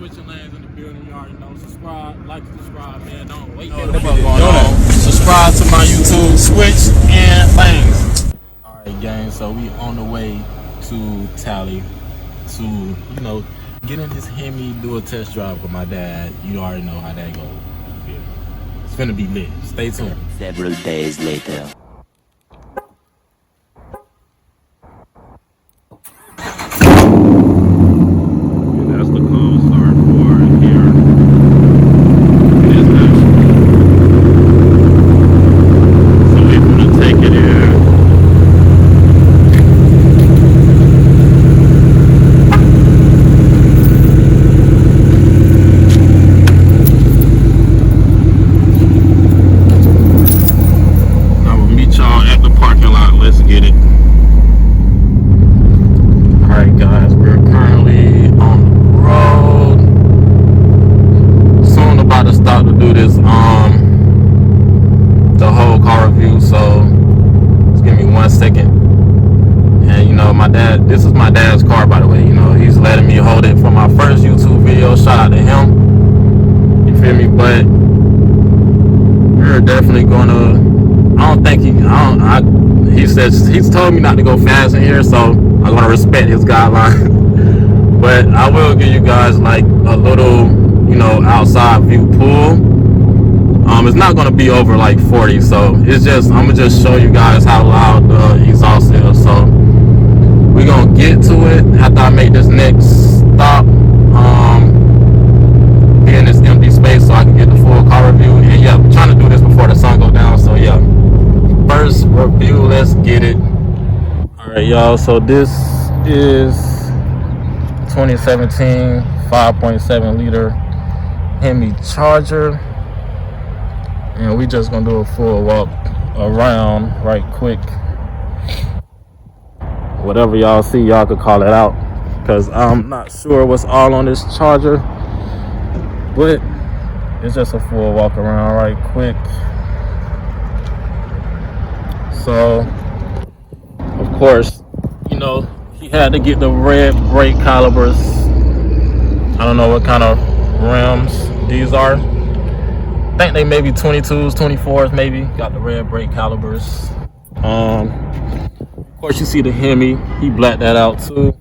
switching lanes in the building. You already know. Subscribe, like, subscribe, man. Don't wait. What's going on? Subscribe to my YouTube, switch and lanes. All right, gang. So we on the way to Tally to, get in this Hemi, do a test drive with my dad. You already know how that goes. Yeah. It's finna be lit. Stay tuned. Several days later. That's the cold start for here. It is nice. So we're gonna take it here. Now we'll meet y'all at the parking lot. Let's get it. Alright guys, we're currently on the road. Soon about to stop to do this the whole Carreview, so just give me 1 second. And my dad, this is my dad's car, by the way. He's letting me hold it for my first YouTube video. Shout out to him. You feel me? But we're definitely gonna, he's told me not to go fast in here, so I'm gonna respect his guidelines. But I will give you guys like a little, outside view pull. It's not gonna be over like 40, so it's just, I'm gonna just show you guys how loud the exhaust is. So we're gonna get to it after I make this next stop. Be in this empty space so I can get the full car review. And yeah, I'm trying to do this before the sun goes down. So yeah, first review, let's get it. All right, y'all. So this is 2017 5.7 liter Hemi Charger, and we just gonna do a full walk around right quick. Whatever y'all see, y'all could call it out, because I'm not sure what's all on this Charger, but it's just a full walk around right quick. So of course, he had to get the red brake calipers. I don't know what kind of rims these are. I think they may be 22s, 24s maybe. Got the red brake calipers. Of course, you see the Hemi. He blacked that out too.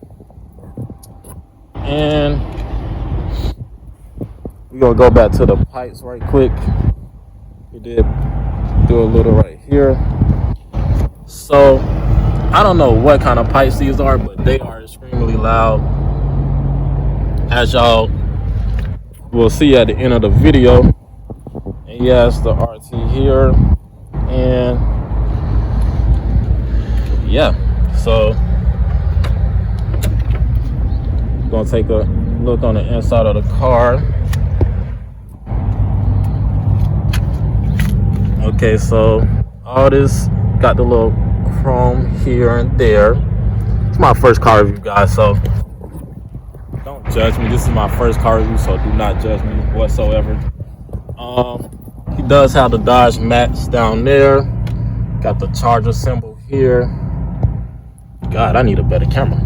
And we're gonna go back to the pipes right quick. We did do a little right here. So I don't know what kind of pipes these are, but they are extremely loud, as y'all will see at the end of the video. And yes, the RT here, and yeah, so gonna take a look on the inside of the car. Okay, so all this got the little chrome here and there. It's my first car review, guys, so don't judge me. This is my first car review, so do not judge me whatsoever. He does have the Dodge mats down there. Got the Charger symbol here. God, I need a better camera.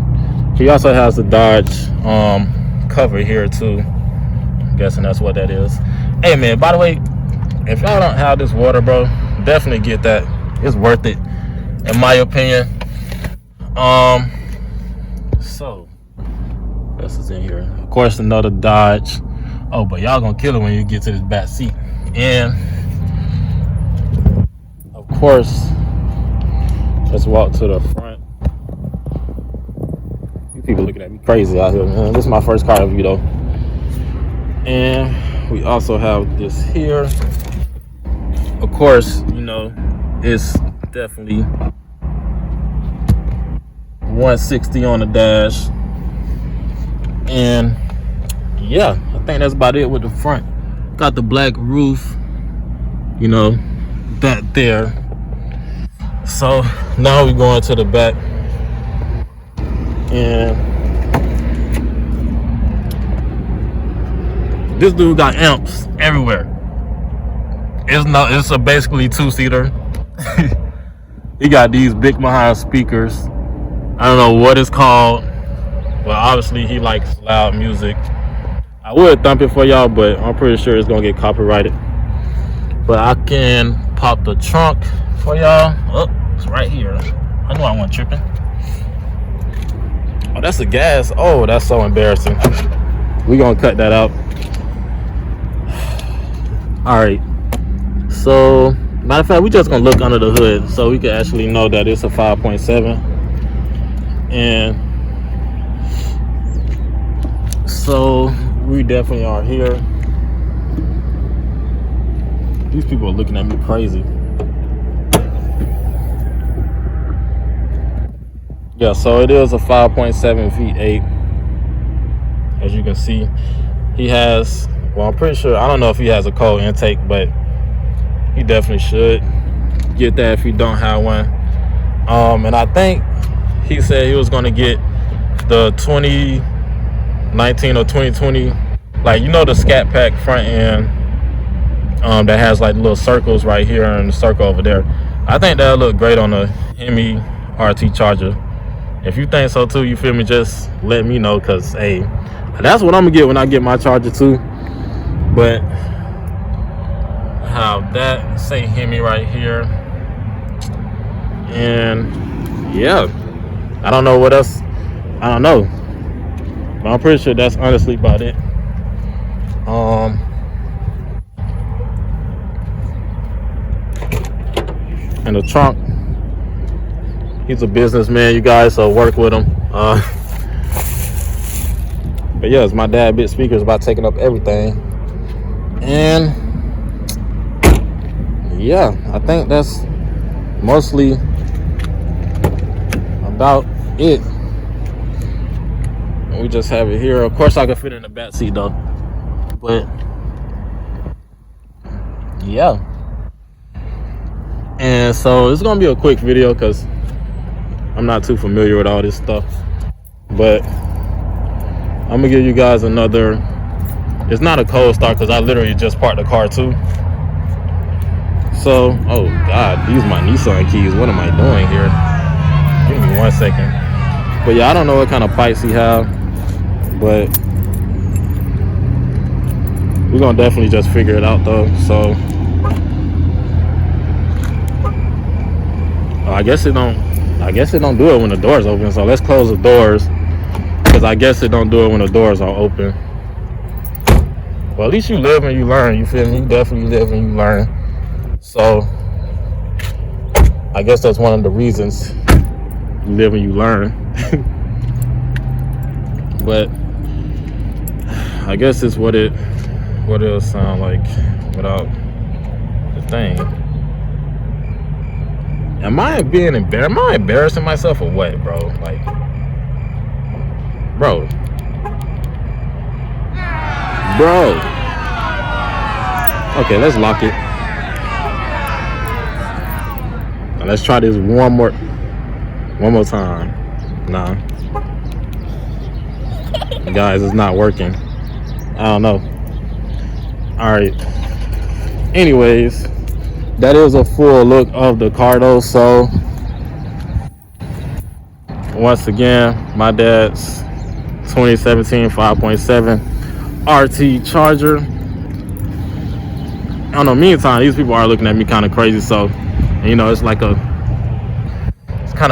He also has the Dodge cover here too. I'm guessing that's what that is. Hey man, by the way, if y'all don't have this water, bro, definitely get that. It's worth it, in my opinion. So this is in here. Of course, another Dodge. Oh, but y'all gonna kill it when you get to this back seat. And of course, let's walk to the front. You people looking at me crazy out here, man. This is my first car review though. And we also have this here. Of course, it's definitely 160 on the dash. And yeah, I think that's about it with the front. Got the black roof, that there. So now we're going to the back, and this dude got amps everywhere. It's a basically two-seater. He got these big behind speakers. I don't know what it's called, but obviously he likes loud music. I would thump it for y'all, but I'm pretty sure it's gonna get copyrighted. But I can pop the trunk for y'all. Oh, it's right here. I knew I wasn't tripping. Oh, that's the gas. Oh, that's so embarrassing. We gonna cut that out. All right. So, matter of fact, we just gonna look under the hood so we can actually know that it's a 5.7. And so we definitely are here. These people are looking at me crazy. Yeah, so it is a 5.7 V8. As you can see, he has, well, I'm pretty sure, I don't know if he has a cold intake, but he definitely should get that if he don't have one. And I think he said he was going to get the 2019 or 2020, like, you know, the Scat Pack front end that has like little circles right here and the circle over there. I think that'll look great on a Hemi RT Charger. If you think so too, you feel me, just let me know, because hey, that's what I'm gonna get when I get my Charger too. But have that, say Hemi right here, and yeah, I don't know what else, I don't know, but I'm pretty sure that's honestly about it. And the trunk, he's a businessman, you guys, so work with him. But yeah, it's my dad bit speakers about taking up everything. And yeah, I think that's mostly about it. And we just have it here. Of course I can fit it in the back seat though, but yeah. And so it's gonna be a quick video because I'm not too familiar with all this stuff, but I'm gonna give you guys another, it's not a cold start because I literally just parked the car too. So, oh God, these are my Nissan keys. What am I doing here? Give me 1 second. But yeah, I don't know what kind of pipes he have, but we're gonna definitely just figure it out though. So I guess it don't do it when the doors open. So let's close the doors, because I guess it don't do it when the doors are open. Well, at least you live and you learn, you feel me? You definitely live and you learn. So I guess that's one of the reasons you live and you learn. But I guess it's what it'll sound like without the thing. Am I embarrassing myself or what, bro? Like, bro. Okay, let's lock it. Now let's try this one more time. Nah. Guys, it's not working. I don't know. Alright. Anyways, that is a full look of the car though. So once again, my dad's 2017 5.7 RT Charger. I don't know, meantime, these people are looking at me kind of crazy. So, you know, it's kind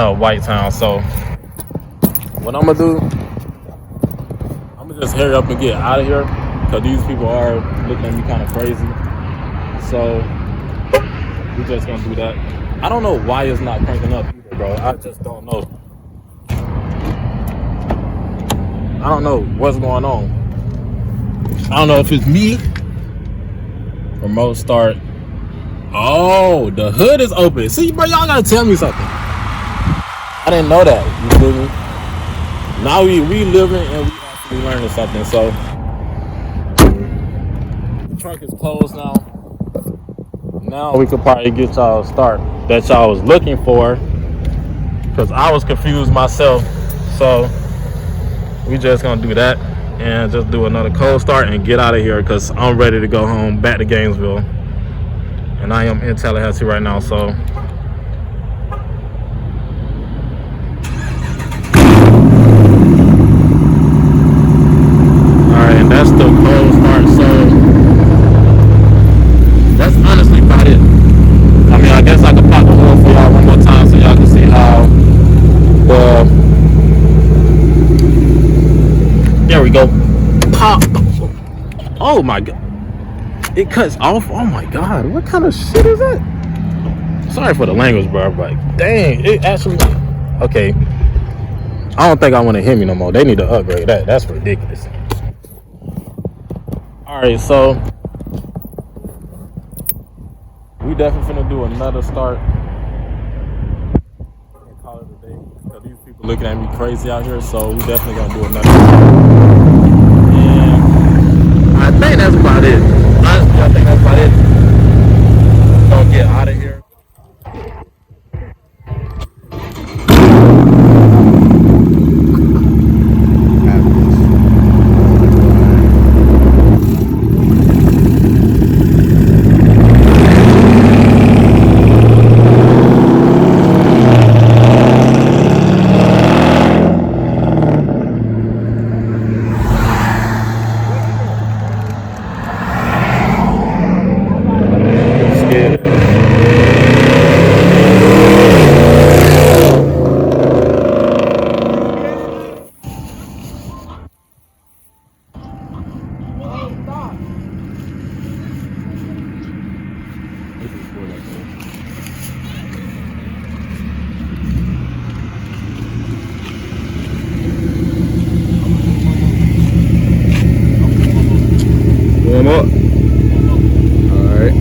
of a white town. So what I'm gonna do, I'm gonna just hurry up and get out of here, because these people are looking at me kind of crazy. So we're just gonna do that. I don't know why it's not cranking up either, bro. I just don't know. I don't know what's going on. I don't know if it's me. Remote start. Oh, the hood is open. See, bro, y'all gotta tell me something. I didn't know that. You feel me? Now we living and we actually learning something. So the trunk is closed now. Now we could probably get y'all a start that y'all was looking for, because I was confused myself. So we just gonna do that and just do another cold start and get out of here, because I'm ready to go home back to Gainesville, and I am in Tallahassee right now. So alright, and that's the cold start. So that's honestly about it. I mean, I guess I could pop the hood for y'all one more time so y'all can see how the. There we go. Pop. Oh my god. It cuts off. Oh my god. What kind of shit is that? Sorry for the language, bro. But dang, it actually. Okay. I don't think I want to Hemi no more. They need to upgrade that. That's ridiculous. Alright, so we definitely finna do another start and call it a day. Because these people looking at me crazy out here, so we definitely gonna do another start. And I think that's about it. Honestly, I think that's about it. We're gonna get out of here. Warm up. Alright.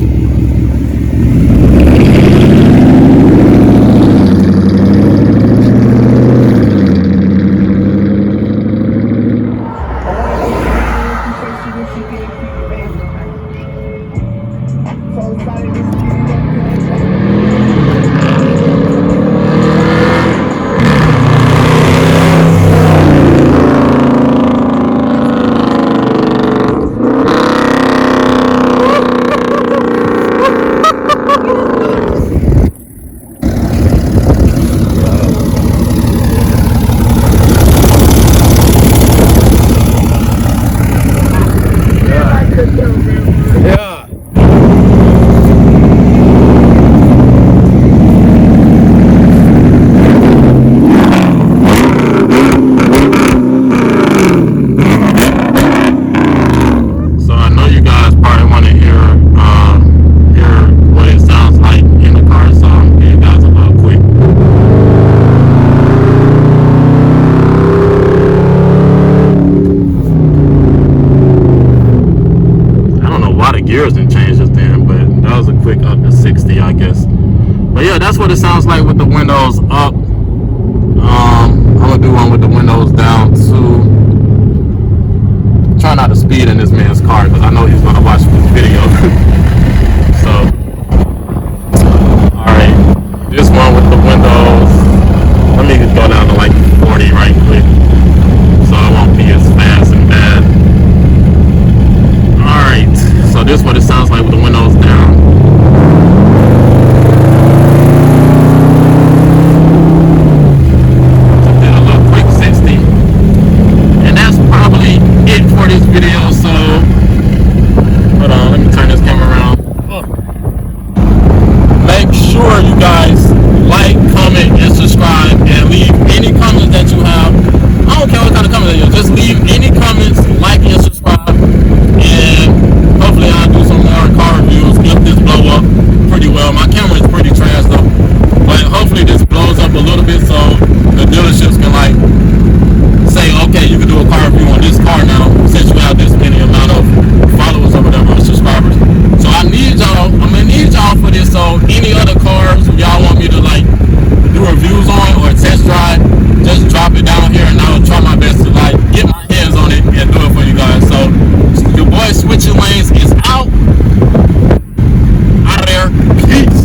Yeah. So I know you guys probably want to hear what it sounds like in the car, so I'll give you guys a little quick. I don't know why the gears didn't change just then, but that was a quick up to 60, I guess. But yeah, that's what it sounds like with the windows up.